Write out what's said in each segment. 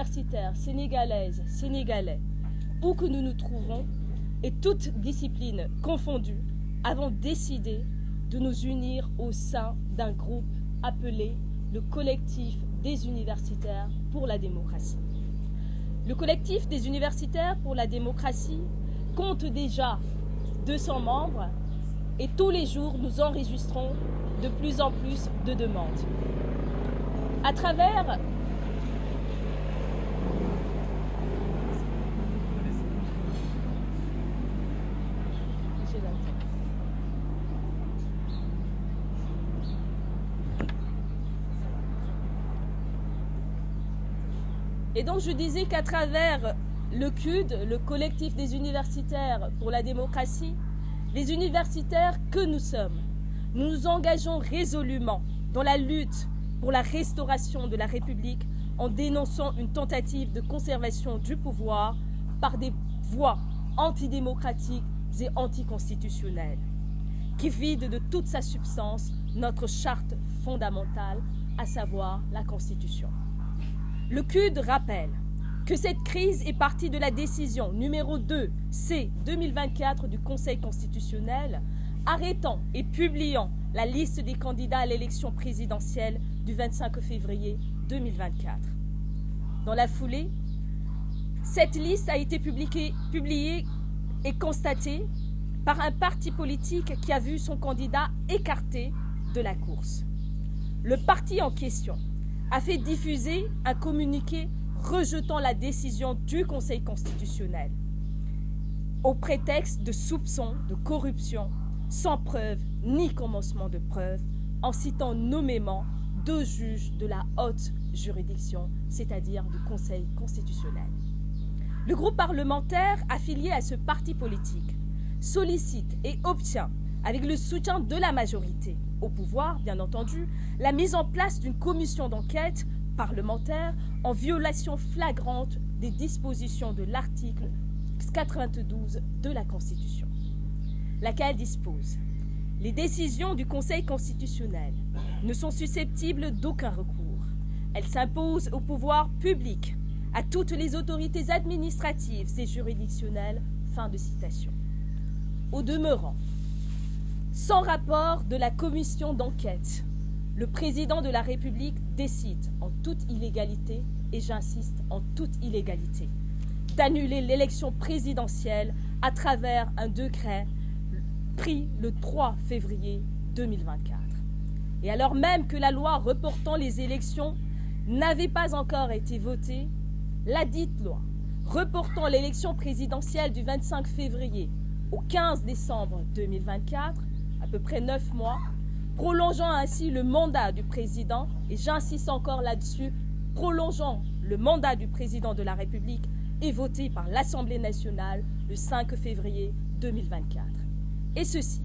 universitaires, sénégalaises, sénégalais, où que nous nous trouvons, et toutes disciplines confondues, avons décidé de nous unir au sein d'un groupe appelé le Collectif des universitaires pour la démocratie. Le Collectif des universitaires pour la démocratie compte déjà 200 membres et tous les jours nous enregistrons de plus en plus de demandes. À travers Et donc je disais qu'à travers le CUD, le Collectif des universitaires pour la démocratie, les universitaires que nous sommes, nous nous engageons résolument dans la lutte pour la restauration de la République en dénonçant une tentative de conservation du pouvoir par des voies antidémocratiques et anticonstitutionnelles qui vident de toute sa substance notre charte fondamentale, à savoir la Constitution. Le CUD rappelle que cette crise est partie de la décision numéro 2C 2024 du Conseil constitutionnel arrêtant et publiant la liste des candidats à l'élection présidentielle du 25 février 2024. Dans la foulée, cette liste a été publiée et constatée par un parti politique qui a vu son candidat écarté de la course. Le parti en question a fait diffuser un communiqué rejetant la décision du Conseil constitutionnel au prétexte de soupçons de corruption sans preuve ni commencement de preuve, en citant nommément 2 juges de la haute juridiction, c'est-à-dire du Conseil constitutionnel. Le groupe parlementaire affilié à ce parti politique sollicite et obtient, avec le soutien de la majorité au pouvoir, bien entendu, la mise en place d'une commission d'enquête parlementaire en violation flagrante des dispositions de l'article 92 de la Constitution, laquelle dispose: les décisions du Conseil constitutionnel ne sont susceptibles d'aucun recours. Elles s'imposent au pouvoir public, à toutes les autorités administratives et juridictionnelles. Fin de citation. Au demeurant, sans rapport de la commission d'enquête, le président de la République décide en toute illégalité, et j'insiste en toute illégalité, d'annuler l'élection présidentielle à travers un décret pris le 3 février 2024. Et alors même que la loi reportant les élections n'avait pas encore été votée, la dite loi reportant l'élection présidentielle du 25 février au 15 décembre 2024, à peu près 9 mois, prolongeant ainsi le mandat du président, et j'insiste encore là-dessus, prolongeant le mandat du président de la République, est votée par l'Assemblée nationale le 5 février 2024. Et ceci,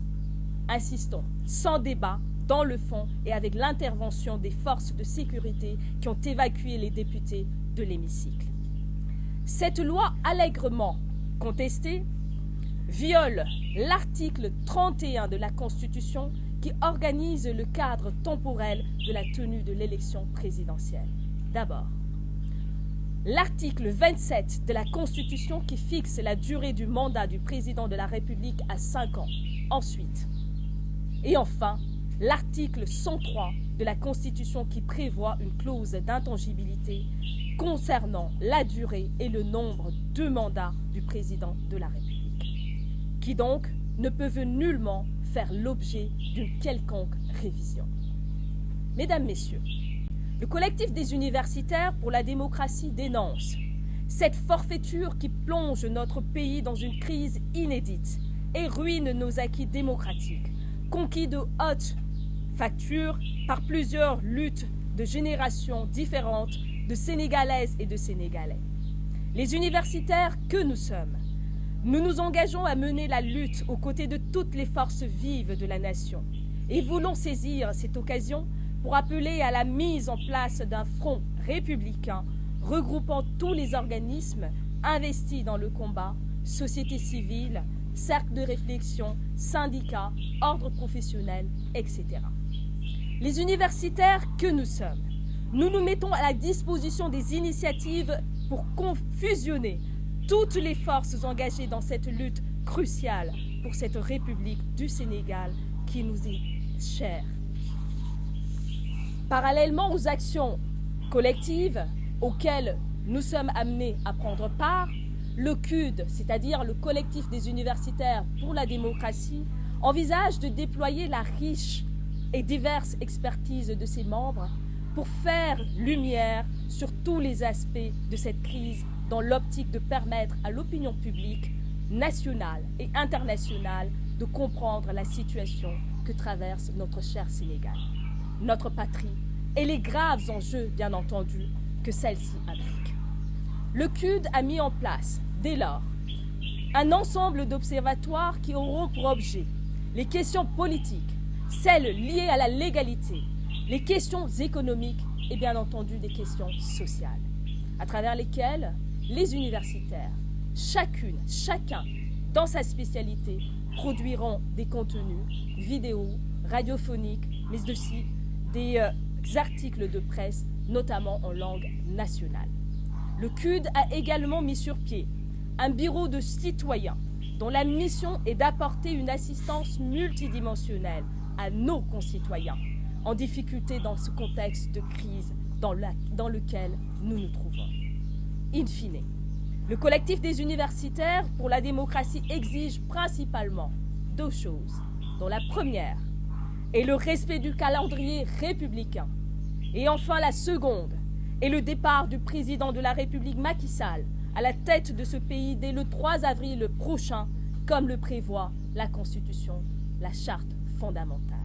insistons, sans débat, dans le fond et avec l'intervention des forces de sécurité qui ont évacué les députés de l'hémicycle. Cette loi allègrement contestée viole l'article 31 de la Constitution qui organise le cadre temporel de la tenue de l'élection présidentielle. D'abord, l'article 27 de la Constitution qui fixe la durée du mandat du président de la République à 5 ans. Ensuite, et enfin, l'article 103 de la Constitution qui prévoit une clause d'intangibilité concernant la durée et le nombre de mandats du président de la République, qui donc ne peuvent nullement faire l'objet d'une quelconque révision. Mesdames, Messieurs, le collectif des universitaires pour la démocratie dénonce cette forfaiture qui plonge notre pays dans une crise inédite et ruine nos acquis démocratiques, conquis de haute facture par plusieurs luttes de générations différentes de Sénégalaises et de Sénégalais. Les universitaires que nous sommes, nous nous engageons à mener la lutte aux côtés de toutes les forces vives de la nation et voulons saisir cette occasion pour appeler à la mise en place d'un front républicain regroupant tous les organismes investis dans le combat, société civile, cercles de réflexion, syndicats, ordres professionnels, etc. Les universitaires que nous sommes, Nous nous mettons à la disposition des initiatives pour fusionner toutes les forces engagées dans cette lutte cruciale pour cette République du Sénégal qui nous est chère. Parallèlement aux actions collectives auxquelles nous sommes amenés à prendre part, le CUD, c'est-à-dire le collectif des universitaires pour la démocratie, envisage de déployer la riche et diverse expertise de ses membres pour faire lumière sur tous les aspects de cette crise dans l'optique de permettre à l'opinion publique nationale et internationale de comprendre la situation que traverse notre cher Sénégal, notre patrie et les graves enjeux, bien entendu, que celle-ci implique. Le CUD a mis en place, dès lors, un ensemble d'observatoires qui auront pour objet les questions politiques, celles liées à la légalité, les questions économiques et bien entendu des questions sociales, à travers lesquelles les universitaires, chacun dans sa spécialité, produiront des contenus vidéo, radiophoniques, mais aussi des articles de presse, notamment en langue nationale. Le CUD a également mis sur pied un bureau de citoyens dont la mission est d'apporter une assistance multidimensionnelle à nos concitoyens en difficulté dans ce contexte de crise dans lequel nous nous trouvons. In fine, le collectif des universitaires pour la démocratie exige principalement deux choses, dont la première est le respect du calendrier républicain et enfin la seconde est le départ du président de la République Macky Sall à la tête de ce pays dès le 3 avril prochain, comme le prévoit la Constitution, la Charte fondamentale.